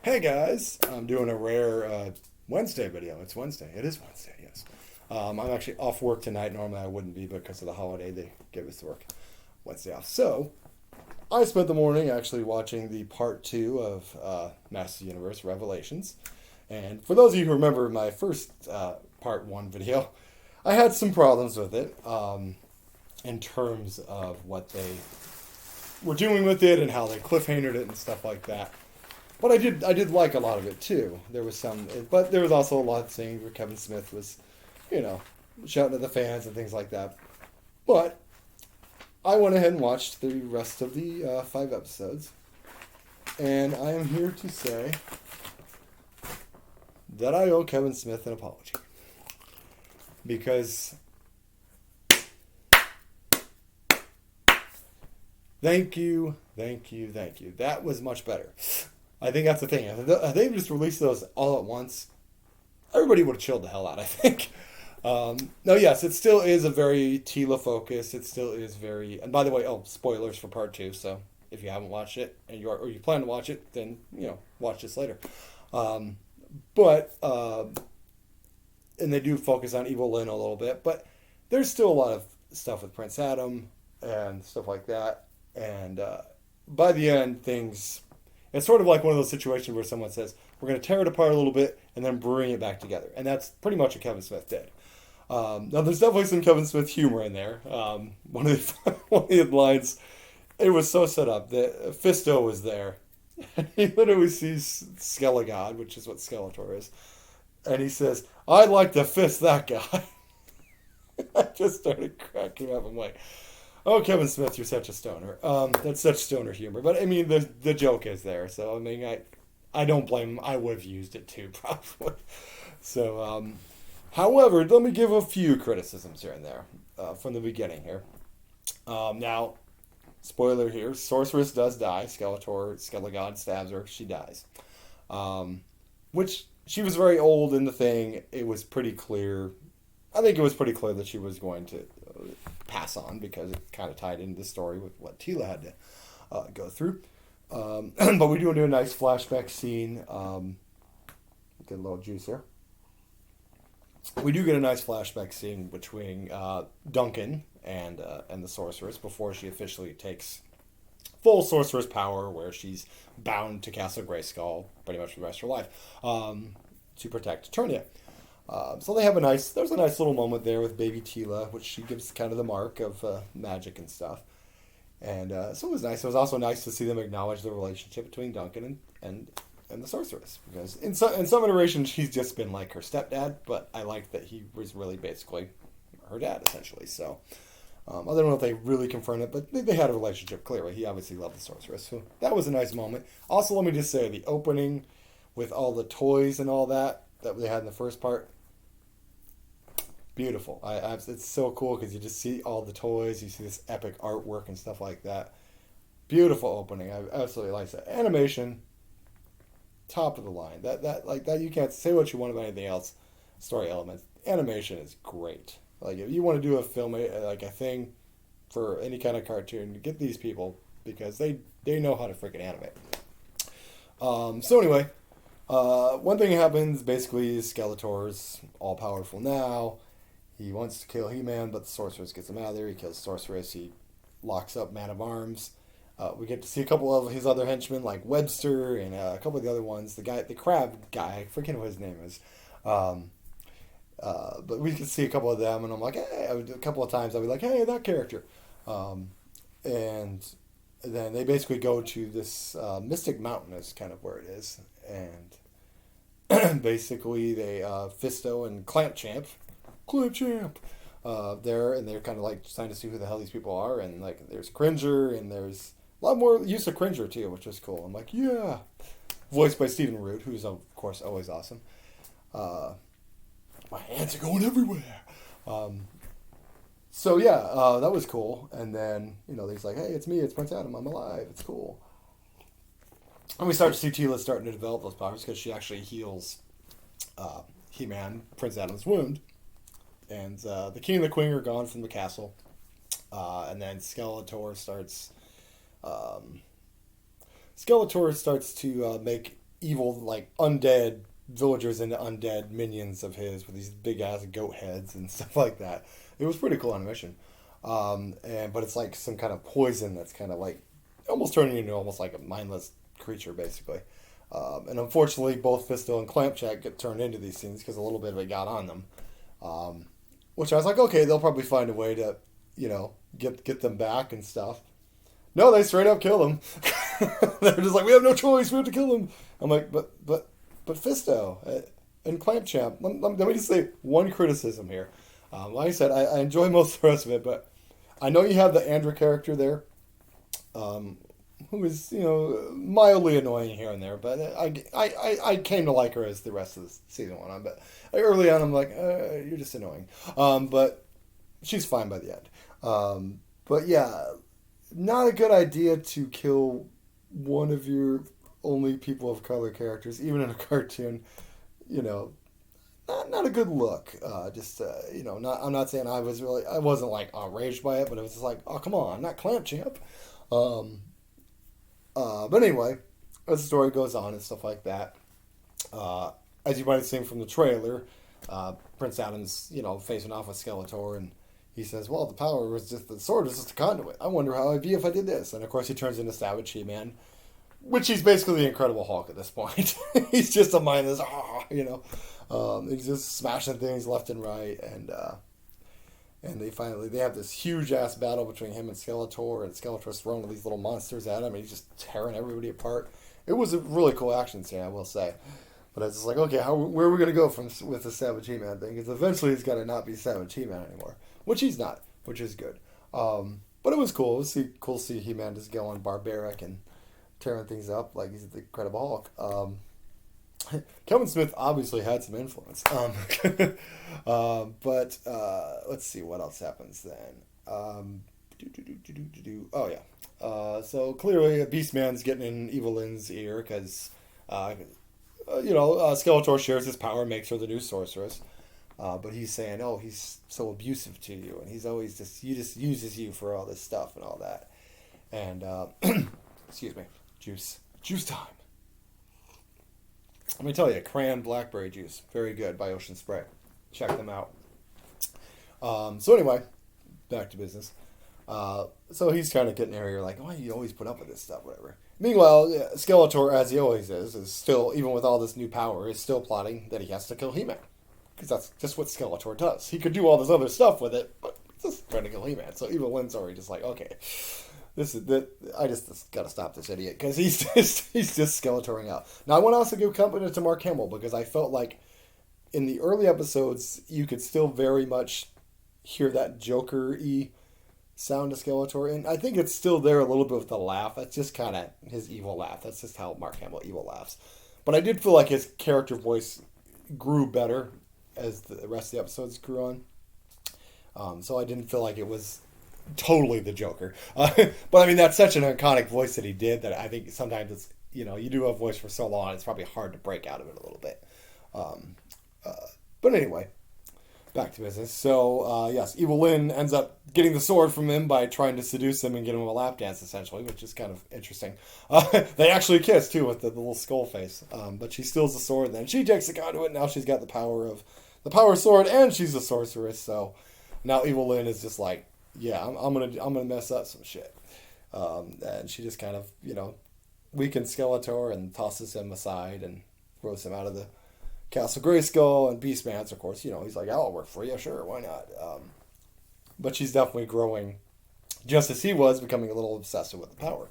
Hey guys, I'm doing a rare Wednesday video. It's Wednesday. It is Wednesday, yes. I'm actually off work tonight. Normally I wouldn't be because of the holiday. They gave us the work Wednesday off. So I spent the morning actually watching the part two of Masters of the Universe Revelations. And for those of you who remember my first part one video, I had some problems with it in terms of what they were doing with it and how they cliffhangered it and stuff like that. But I did like a lot of it too. There was some, but there was also a lot of things where Kevin Smith was, you know, shouting at the fans and things like that. But I went ahead and watched the rest of the 5 episodes, and I am here to say that I owe Kevin Smith an apology because thank you, thank you, thank you. That was much better. I think that's the thing. If they just released those all at once, everybody would have chilled the hell out, I think. No, yes, it still is a very Tila focus. It still is very. And by the way, spoilers for part two. So if you haven't watched it and you plan to watch it, then watch this later. But and they do focus on Evil Lynn a little bit, but there's still a lot of stuff with Prince Adam and stuff like that. And by the end, things. It's sort of like one of those situations where someone says, we're going to tear it apart a little bit and then bring it back together. And that's pretty much what Kevin Smith did. Now, there's definitely some Kevin Smith humor in there. One of the lines, it was so set up that Fisto was there. And he literally sees Skelegod, which is what Skeletor is. And he says, I'd like to fist that guy. I just started cracking up. I'm like, oh, Kevin Smith, you're such a stoner. That's such stoner humor. But, I mean, the joke is there. So, I mean, I don't blame him. I would have used it, too, probably. So, however, let me give a few criticisms here and there from the beginning here. Now, spoiler here, sorceress does die. Skelegod stabs her. She dies. Which, she was very old in the thing. It was pretty clear. I think it was pretty clear that she was going to pass on because it kind of tied into the story with what Tila had to go through. But we do a nice flashback scene. Get a little juice here. We do get a nice flashback scene between Duncan and the sorceress before she officially takes full sorceress power, where she's bound to Castle Grayskull pretty much for the rest of her life to protect Eternia. So there's a nice little moment there with baby Tila, which she gives kind of the mark of magic and stuff. And so it was nice. It was also nice to see them acknowledge the relationship between Duncan and the sorceress. Because in some iterations, he's just been like her stepdad, but I like that he was really basically her dad, essentially. So I don't know if they really confirmed it, but they had a relationship, clearly. He obviously loved the sorceress. So that was a nice moment. Also, let me just say, the opening with all the toys and all that they had in the first part, beautiful. It's so cool because you just see all the toys, you see this epic artwork and stuff like that. Beautiful opening. I absolutely like that. Animation, top of the line. That you can't say what you want about anything else. Story elements, animation is great. Like if you want to do a film like a thing for any kind of cartoon, get these people because they know how to freaking animate. So anyway. One thing happens, basically, Skeletor's all-powerful now. He wants to kill He-Man, but the sorceress gets him out of there. He kills sorceress. He locks up Man of Arms. We get to see a couple of his other henchmen, like Webster and a couple of the other ones. The crab guy, I forget what his name is. But we can see a couple of them, and I'm like, hey, a couple of times I'll be like, hey, that character. And then they basically go to this Mystic Mountain is kind of where it is. And basically they Fisto and Clamp Champ there, and they're kind of like trying to see who the hell these people are, and like there's Cringer, and there's a lot more use of Cringer too, which is cool. I'm like, yeah, voiced by Stephen Root, who's of course always awesome. My hands are going everywhere. So yeah, that was cool. And then he's like, hey, it's me, it's Prince Adam, I'm alive, it's cool. And we start to see Tila starting to develop those powers because she actually heals He-Man, Prince Adam's wound. And the King and the Queen are gone from the castle. And then Skeletor starts to make evil, like undead villagers into undead minions of his with these big ass goat heads and stuff like that. It was pretty cool animation. But it's like some kind of poison that's kind of like almost turning into almost like a mindless creature basically. And unfortunately, both Fisto and Clampjack get turned into these things because a little bit of it got on them. Which I was like, okay, they'll probably find a way to, get them back and stuff. No, they straight up kill them. They're just like, we have no choice, we have to kill them. I'm like, but Fisto and Clampchamp. Let me just say one criticism here. Like I said, I enjoy most of the rest of it, but I know you have the Andra character there, who is mildly annoying here and there. But I came to like her as the rest of the season went on. But early on, I'm like, you're just annoying. But she's fine by the end. But yeah, not a good idea to kill one of your only people of color characters, even in a cartoon. Not a good look. I'm not saying I wasn't like outraged by it, but it was just like, oh come on, not Clampchamp. But anyway, as the story goes on and stuff like that, as you might have seen from the trailer, Prince Adam's facing off with Skeletor, and he says, "Well, the power was just the sword was just a conduit. I wonder how I'd be if I did this." And of course, he turns into Savage He-Man, which he's basically the Incredible Hulk at this point. He's just a mindless, he's just smashing things left and right, and they have this huge ass battle between him and Skeletor's throwing these little monsters at him, and he's just tearing everybody apart. It was a really cool action scene, I will say. But it's just like, okay, where are we gonna go with the Savage He-Man thing? Because eventually he's got to not be Savage He-Man anymore, which he's not, which is good. But it was cool. It was cool to see He-Man just going barbaric and tearing things up like he's the Incredible Hulk. Kevin Smith obviously had some influence. But let's see what else happens then. Oh yeah. So clearly Beastman's getting in Evil Lynn's ear because Skeletor shares his power, makes her the new sorceress. But he's saying, oh, he's so abusive to you, and he's always he just uses you for all this stuff and all that. And excuse me, juice time. Let me tell you, cran blackberry juice, very good by Ocean Spray. Check them out. So anyway, back to business. So he's kind of getting there. You're like, why do you always put up with this stuff, whatever. Meanwhile, Skeletor, as he always is still, even with all this new power, is still plotting that he has to kill He-Man. Because that's just what Skeletor does. He could do all this other stuff with it, but he's just trying to kill He-Man. So Evil Lynn's already just like, okay, I just got to stop this idiot, because he's just Skeletoring out. Now, I want to also give compliment to Mark Hamill, because I felt like in the early episodes, you could still very much hear that Joker-y sound of Skeletor, and I think it's still there a little bit with the laugh. That's just kind of his evil laugh. That's just how Mark Hamill evil laughs. But I did feel like his character voice grew better as the rest of the episodes grew on. So I didn't feel like it was totally the Joker. But I mean, that's such an iconic voice that he did that I think sometimes it's, you do a voice for so long, it's probably hard to break out of it a little bit. But anyway, back to business. So, yes, Evil Lynn ends up getting the sword from him by trying to seduce him and get him a lap dance, essentially, which is kind of interesting. They actually kiss, too, with the little skull face. But she steals the sword, and then she takes the conduit, and now she's got the power sword, and she's a sorceress. So now Evil Lynn is just like, yeah, I'm gonna mess up some shit. And she just kind of, weakens Skeletor and tosses him aside and throws him out of the Castle Grayskull. And Beastman's, of course, he's like, I'll work for you, sure, why not? But she's definitely growing, just as he was, becoming a little obsessive with the power.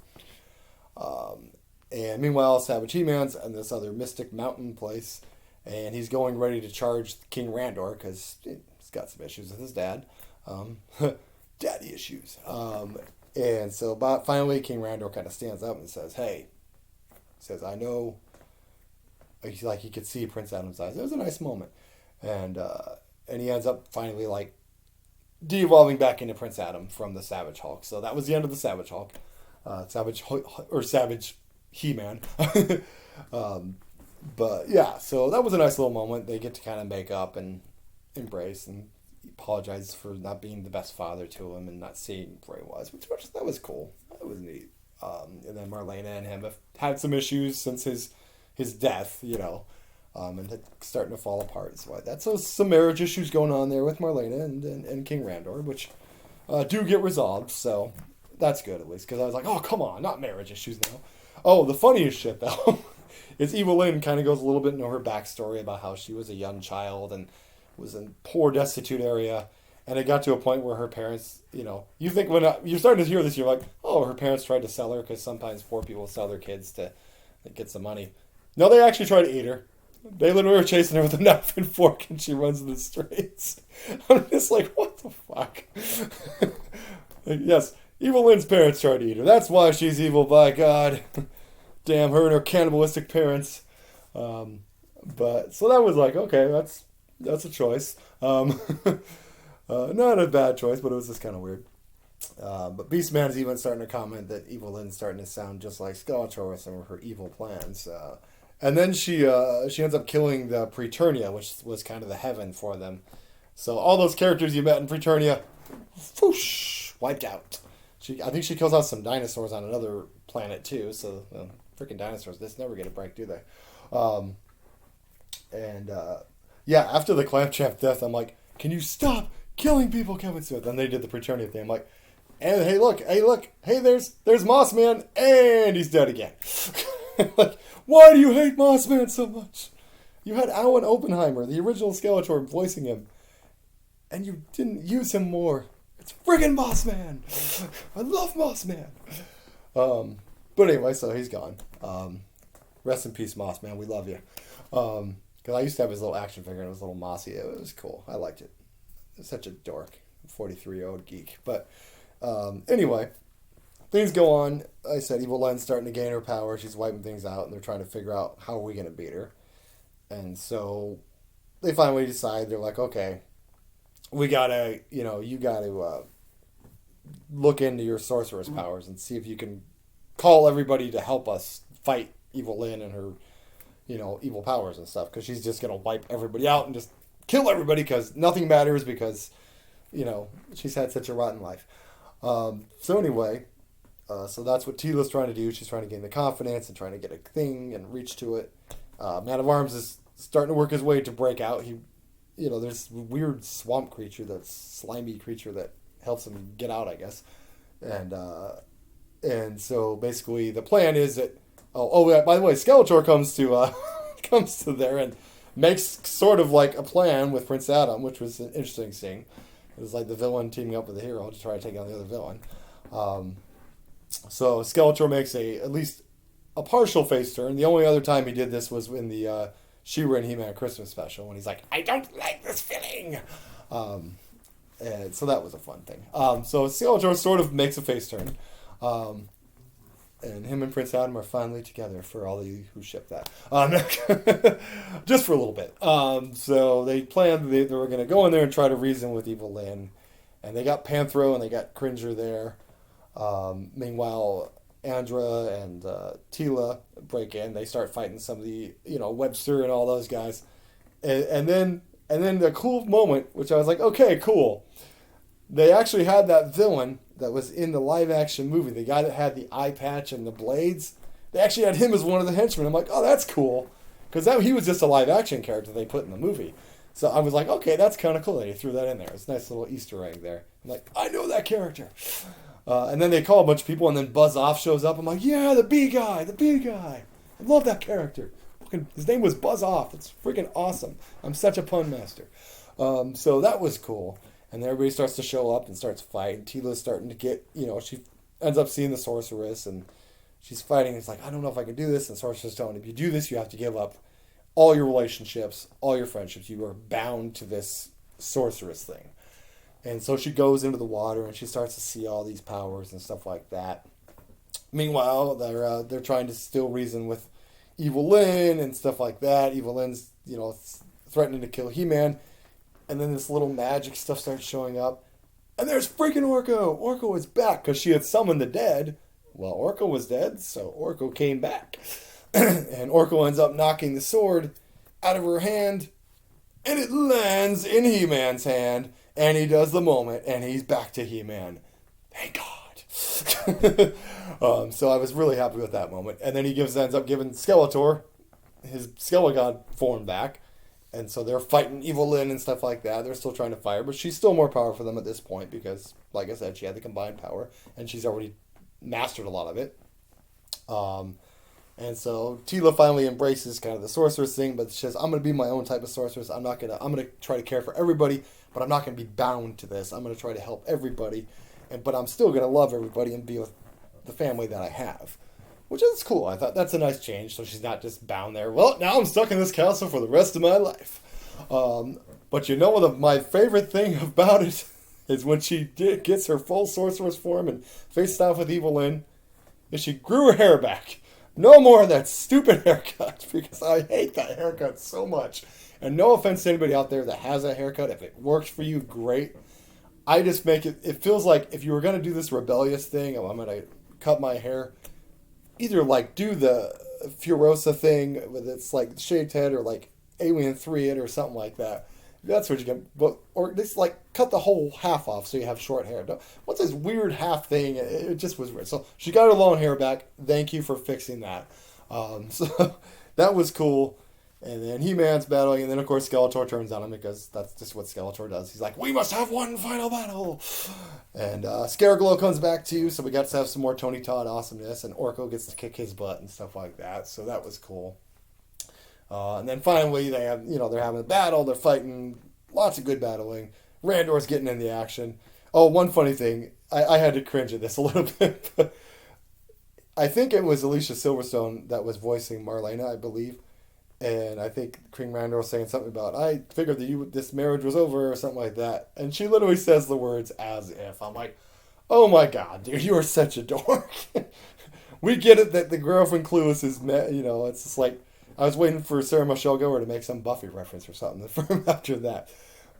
And meanwhile, Savage He-Man's in this other mystic mountain place, and he's going ready to charge King Randor, because he's got some issues with his dad. Daddy issues. And so finally King Randor kind of stands up and says, hey, I know, he's like, he could see Prince Adam's eyes. It was a nice moment. And he ends up finally like de-evolving back into Prince Adam from the Savage Hulk. So that was the end of the Savage Hulk. Savage He-Man. But yeah, so that was a nice little moment. They get to kind of make up and embrace and apologize for not being the best father to him and not seeing where he was, which that was cool. That was neat. And then Marlena and him have had some issues since his his death, and it's starting to fall apart. So that's some marriage issues going on there with Marlena and King Randor, which do get resolved. So that's good at least, because I was like, oh, come on, not marriage issues now. Oh, the funniest shit though is Evil Lynn kind of goes a little bit into her backstory about how she was a young child and was in poor, destitute area. And it got to a point where her parents, you think when you're starting to hear this, you're like, oh, her parents tried to sell her, because sometimes poor people sell their kids to get some money. No, they actually tried to eat her. They literally were chasing her with a knife and fork, and she runs in the streets. I'm just like, what the fuck? Yes, Evil Lynn's parents tried to eat her. That's why she's evil, by God. Damn, her and her cannibalistic parents. But so that was like, okay, that's a choice. Not a bad choice, but it was just kind of weird. But Beastman's even starting to comment that Evil Lynn's starting to sound just like Skeletor with some of her evil plans. And then she ends up killing the Preternia, which was kind of the heaven for them. So all those characters you met in Preternia, whoosh, wiped out. I think she kills out some dinosaurs on another planet too. So freaking dinosaurs, they never get a break, do they? After the Clamptrap death, I'm like, can you stop killing people, Kevin Smith? And they did the Preternia thing. I'm like, and hey look, hey there's Mossman, and he's dead again. Like, why do you hate Mossman so much? You had Alan Oppenheimer, the original Skeletor, voicing him, and you didn't use him more. It's friggin' Mossman. I love Mossman. But anyway, so he's gone. Rest in peace, Mossman. We love you. Because I used to have his little action figure, and it was a little mossy. It was cool. I liked it. Such a dork, 43-year-old geek. But anyway, things go on. I said Evil Lynn's starting to gain her power. She's wiping things out, and they're trying to figure out how are we going to beat her. And so they finally decide. They're like, okay, we gotta, you gotta look into your sorceress powers and see if you can call everybody to help us fight Evil Lynn and her, evil powers and stuff. Because she's just gonna wipe everybody out and just kill everybody, because nothing matters, because she's had such a rotten life. So anyway, so that's what Tila's trying to do. She's trying to gain the confidence and trying to get a thing and reach to it. Man of Arms is starting to work his way to break out. There's this weird swamp creature, that slimy creature that helps him get out, I guess. And so basically the plan is that by the way, Skeletor comes to there and makes sort of like a plan with Prince Adam, which was an interesting scene. It was like the villain teaming up with the hero to try to take on the other villain. So Skeletor makes at least a partial face turn. The only other time he did this was in the She-Ra and He-Man Christmas special, when he's like, I don't like this feeling. And so that was a fun thing. So Skeletor sort of makes a face turn. And him and Prince Adam are finally together, for all of you who ship that. Just for a little bit. So they planned they were going to go in there and try to reason with Evil Lynn. And they got Panthro and they got Cringer there. Meanwhile, Andra and Tila break in. They start fighting some of the, Webster and all those guys. And then the cool moment, which I was like, okay, cool. They actually had that villain that was in the live-action movie, the guy that had the eye patch and the blades. They actually had him as one of the henchmen. I'm like, oh, that's cool. Because he was just a live-action character they put in the movie. So I was like, okay, that's kind of cool that he threw that in there. It's a nice little Easter egg there. I'm like, I know that character. And then they call a bunch of people, and then Buzz Off shows up. I'm like, yeah, the bee guy. I love that character. His name was Buzz Off. It's freaking awesome. I'm such a pun master. So that was cool. And then everybody starts to show up and starts fighting. Tila's starting to get, she ends up seeing the sorceress, and she's fighting. It's like, I don't know if I can do this. And sorceress telling him, if you do this, you have to give up all your relationships, all your friendships. You are bound to this sorceress thing. And so she goes into the water, and she starts to see all these powers and stuff like that. Meanwhile, they're trying to still reason with Evil Lynn and stuff like that. Evil Lynn's, threatening to kill He-Man. And then this little magic stuff starts showing up. And there's freaking Orko. Orko is back because she had summoned the dead. Well, Orko was dead, so Orko came back. And Orko ends up knocking the sword out of her hand. And it lands in He-Man's hand. And he does the moment. And he's back to He-Man. Thank God. So I was really happy with that moment. And then he ends up giving Skeletor his skeleton form back. And so they're fighting Evil Lyn and stuff like that. They're still trying to fight her, but she's still more powerful for them at this point because, like I said, she had the combined power, and she's already mastered a lot of it. And so Tila finally embraces kind of the sorceress thing, but she says, I'm going to be my own type of sorceress. I'm going to try to care for everybody, but I'm not going to be bound to this. I'm going to try to help everybody, but I'm still going to love everybody and be with the family that I have. Which is cool. I thought that's a nice change. So she's not just bound there. Well, now I'm stuck in this castle for the rest of my life. But you know what? My favorite thing about it is when she gets her full sorceress form and faced off with Evil Lyn, is she grew her hair back. No more of that stupid haircut, because I hate that haircut so much. And no offense to anybody out there that has that haircut. If it works for you, great. I just make it feels like if you were going to do this rebellious thing, I'm going to cut my hair, either like do the Furiosa thing with its like shaved head, or like Alien 3 it, or something like that. That's what you can, or just like cut the whole half off so you have short hair. What's this weird half thing? It just was weird. So she got her long hair back. Thank you for fixing that. So that was cool. And then He-Man's battling, and then of course Skeletor turns on him because that's just what Skeletor does. He's like, we must have one final battle. And Scareglow comes back too, so we got to have some more Tony Todd awesomeness, and Orko gets to kick his butt and stuff like that. So that was cool. And then finally they're having a battle, they're fighting, lots of good battling. Randor's getting in the action. Oh, one funny thing, I had to cringe at this a little bit, but I think it was Alicia Silverstone that was voicing Marlena, I believe. And I think King Randor was saying something about, I figured that this marriage was over, or something like that. And she literally says the words as if. I'm like, oh my god, dude, you are such a dork. We get it that the girlfriend Clueless is, it's just like, I was waiting for Sarah Michelle Gellar to make some Buffy reference or something from after that.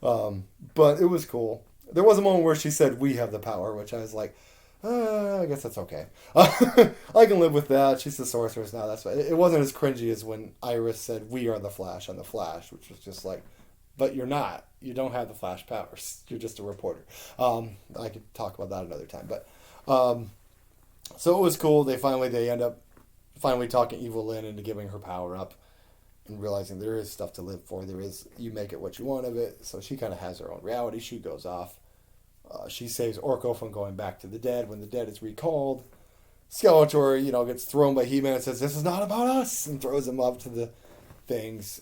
But it was cool. There was a moment where she said, we have the power, which I was like, I guess that's okay. I can live with that. She's the sorceress now. That's it. Wasn't as cringy as when Iris said, we are the Flash on the Flash, which was just like, but you're not. You don't have the Flash powers. You're just a reporter. I could talk about that another time. But so it was cool. They end up finally talking Evil Lyn into giving her power up and realizing there is stuff to live for. You make it what you want of it. So she kind of has her own reality. She goes off. She saves Orko from going back to the dead when the dead is recalled. Skeletor, gets thrown by He-Man and says, this is not about us, and throws him up to the things.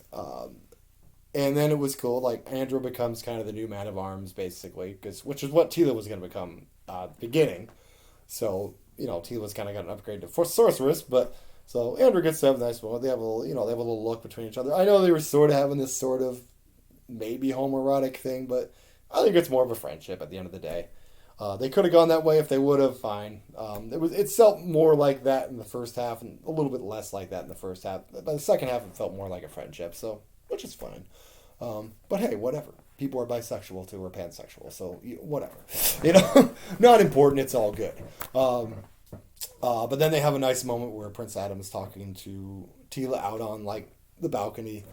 And then it was cool. Like, Andrew becomes kind of the new man of arms, basically, which is what Tila was going to become beginning. So, Tila's kind of got an upgrade to sorceress, but so Andrew gets to have a nice moment. They have a little look between each other. I know they were sort of having this sort of maybe homoerotic thing, but I think it's more of a friendship at the end of the day. They could have gone that way if they would have, fine. It felt more like that in the first half and a little bit less like that in the first half. By the second half, it felt more like a friendship, so which is fine. But hey, whatever. People are bisexual too, or pansexual, so whatever. Not important. It's all good. But then they have a nice moment where Prince Adam is talking to Tila out on like the balcony,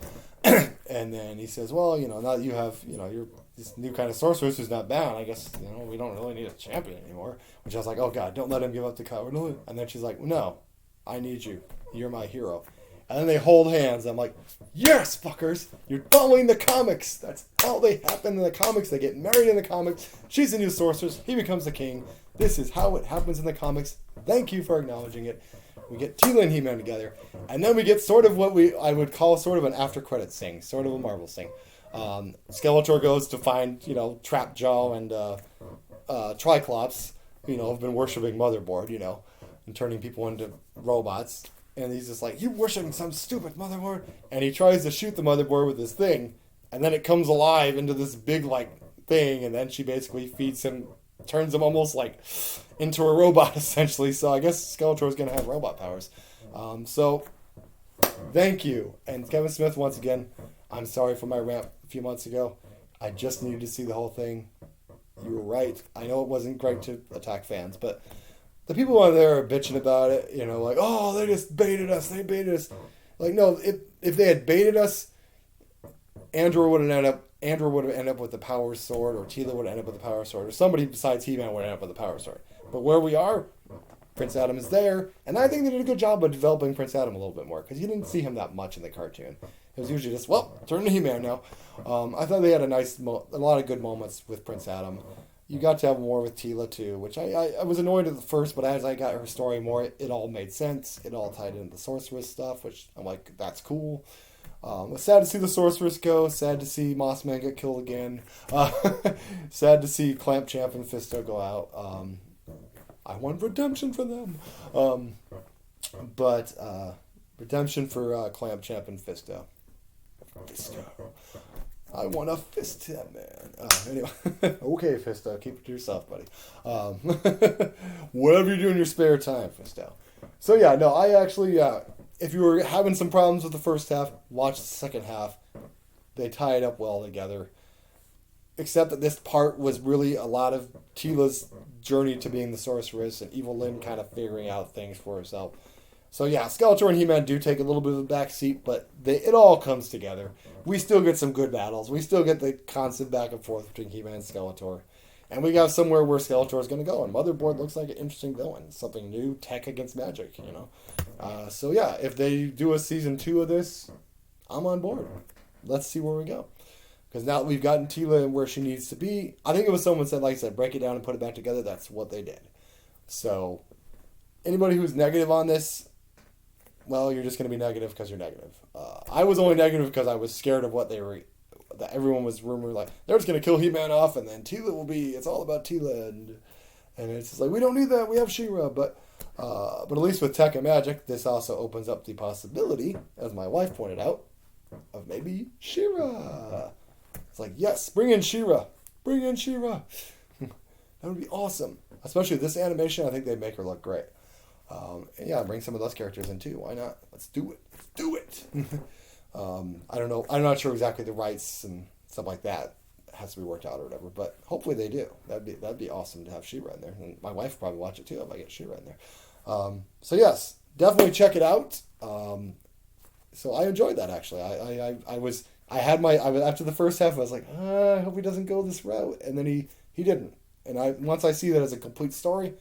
and then he says, "Well, now that you have, you're this new kind of sorceress who's not bound, I guess, we don't really need a champion anymore." Which I was like, "Oh God, don't let him give up the cover." And then she's like, "No, I need you. You're my hero." And then they hold hands. I'm like, yes, fuckers, you're following the comics. That's how they happen in the comics. They get married in the comics. She's the new sorceress. He becomes the king. This is how it happens in the comics. Thank you for acknowledging it. We get Tila and He-Man together. And then we get sort of what I would call sort of an after-credits thing. Sort of a Marvel thing. Skeletor goes to find, Trapjaw and Triclops, have been worshipping Motherboard, and turning people into robots. And he's just like, you worshiping some stupid motherboard? And he tries to shoot the motherboard with this thing. And then it comes alive into this big, thing. And then she basically feeds him, turns him almost, into a robot, essentially. So I guess Skeletor's going to have robot powers. So, thank you. And Kevin Smith, once again, I'm sorry for my rant a few months ago. I just needed to see the whole thing. You were right. I know it wasn't great to attack fans, but the people on there are bitching about it, oh, they just baited us. They baited us. No, if they had baited us, Andrew would have ended up with the power sword, or Tila would have ended up with the power sword, or somebody besides He-Man would end up with the power sword. But where we are, Prince Adam is there, and I think they did a good job of developing Prince Adam a little bit more, because you didn't see him that much in the cartoon. It was usually just, well, turn to He-Man now. I thought they had a lot of good moments with Prince Adam. You got to have more with Teela too, which I was annoyed at the first, but as I got her story more, it all made sense. It all tied into the sorceress stuff, which I'm like, that's cool. It's sad to see the sorceress go. Sad to see Mossman get killed again. Sad to see Clamp Champ and Fisto go out. I want redemption for them. But redemption for Clamp Champ and Fisto. I want to fist him, man. Anyway, okay, Fisto, keep it to yourself, buddy. Whatever you do in your spare time, Fisto. So yeah, no, I actually, if you were having some problems with the first half, watch the second half. They tie it up well together. Except that this part was really a lot of Teela's journey to being the sorceress and Evil Lynn kind of figuring out things for herself. So yeah, Skeletor and He-Man do take a little bit of a back seat, but it all comes together. We still get some good battles. We still get the constant back and forth between He-Man and Skeletor. And we got somewhere where Skeletor is going to go. And Motherboard looks like an interesting villain. Something new, tech against magic, you know. So yeah, if they do a season 2 of this, I'm on board. Let's see where we go. Because now that we've gotten Teela where she needs to be, I think it was someone said, like I said, break it down and put it back together. That's what they did. So anybody who's negative on this, well, you're just going to be negative because you're negative. I was only negative because I was scared of what they were, that everyone was rumored like, they're just going to kill He-Man off and then Teela will be, it's all about Teela. And it's just like, we don't need that, we have She-Ra. But at least with tech and magic, this also opens up the possibility, as my wife pointed out, of maybe She-Ra. It's like, yes, bring in She-Ra. Bring in She-Ra. That would be awesome. Especially this animation, I think they'd make her look great. And yeah, bring some of those characters in too. Why not? Let's do it. Let's do it. I don't know. I'm not sure exactly the rights and stuff like that. It has to be worked out or whatever. But hopefully they do. That'd be awesome to have She-Ra in there. And my wife would probably watch it too if I get She-Ra in there. So yes, definitely check it out. So I enjoyed that actually. After the first half, I was like, I hope he doesn't go this route, and then he didn't. And once I see that as a complete story,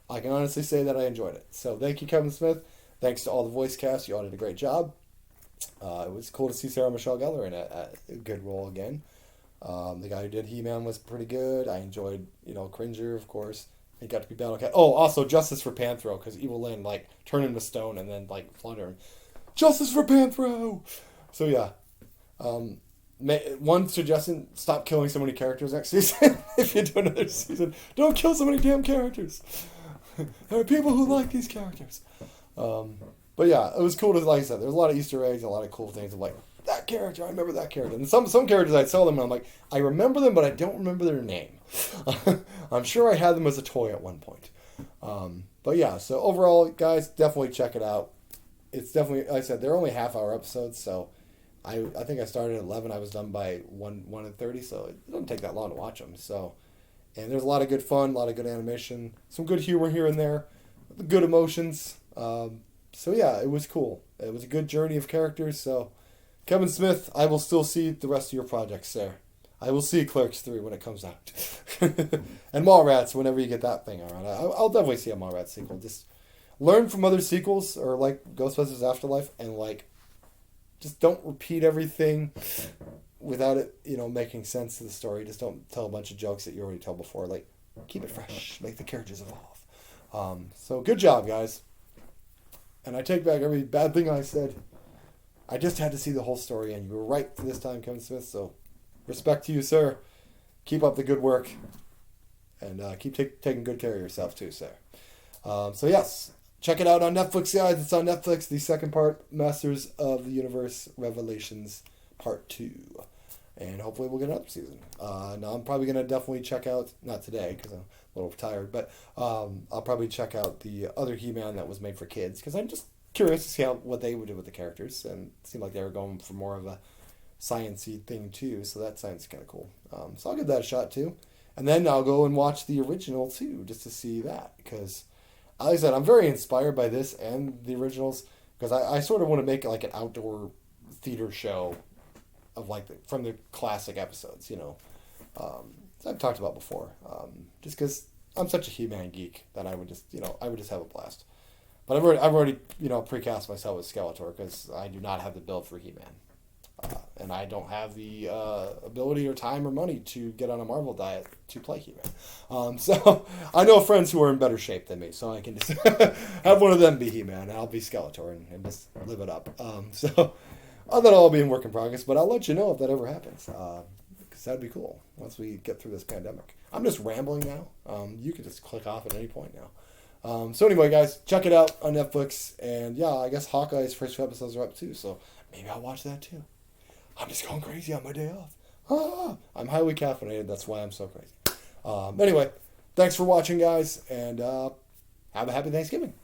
I can honestly say that I enjoyed it. So thank you, Kevin Smith. Thanks to all the voice cast. You all did a great job. It was cool to see Sarah Michelle Gellar in a good role again. The guy who did He-Man was pretty good. I enjoyed, Cringer, of course. He got to be Battle Cat. Oh, also Justice for Panthro, because Evil Lynn turned him to stone and then flutter him. Justice for Panthro. So yeah. One suggestion: stop killing so many characters next season. If you do another season, don't kill so many damn characters. There are people who like these characters. But yeah, it was cool to, like I said, there's a lot of Easter eggs, a lot of cool things of that character, I remember that character. And some characters I saw them and I'm like, I remember them, but I don't remember their name. I'm sure I had them as a toy at one point. But yeah, so overall, guys, definitely check it out. It's definitely, like I said, they're only half-hour episodes, so I think I started at 11. I was done by 1:30, so it doesn't take that long to watch them. So, and there's a lot of good fun, a lot of good animation, some good humor here and there, good emotions. So yeah, it was cool. It was a good journey of characters. So, Kevin Smith, I will still see the rest of your projects there. I will see Clerks 3 when it comes out. And Mallrats whenever you get that thing around. I'll definitely see a Mallrats sequel. Just learn from other sequels or like Ghostbusters Afterlife and just don't repeat everything without it, making sense to the story. Just don't tell a bunch of jokes that you already told before. Keep it fresh. Make the characters evolve. So good job, guys. And I take back every bad thing I said. I just had to see the whole story, and you were right this time, Kevin Smith. So respect to you, sir. Keep up the good work. And keep taking good care of yourself, too, sir. So yes. Check it out on Netflix, guys. It's on Netflix. The second part, Masters of the Universe Revelations Part 2. And hopefully we'll get another season. Now I'm probably going to definitely check out, not today because I'm a little tired, but I'll probably check out the other He-Man that was made for kids because I'm just curious to see what they would do with the characters. And it seemed like they were going for more of a science-y thing too, so that sounds kind of cool. So I'll give that a shot too. And then I'll go and watch the original too, just to see that because... Like I said, I'm very inspired by this and the originals because I sort of want to make it like an outdoor theater show of from the classic episodes, I've talked about before. Just because I'm such a He-Man geek that I would just, I would just have a blast. But I've already, precast myself as Skeletor because I do not have the build for He-Man. And I don't have the ability or time or money to get on a Marvel diet to play He-Man. So I know friends who are in better shape than me, so I can just have one of them be He-Man, and I'll be Skeletor and just live it up. So that'll all be in work in progress, but I'll let you know if that ever happens, because that'd be cool once we get through this pandemic. I'm just rambling now. You can just click off at any point now. So anyway, guys, check it out on Netflix, and yeah, I guess Hawkeye's first few episodes are up too, so maybe I'll watch that too. I'm just going crazy on my day off. I'm highly caffeinated. That's why I'm so crazy. Anyway, thanks for watching, guys, and have a happy Thanksgiving.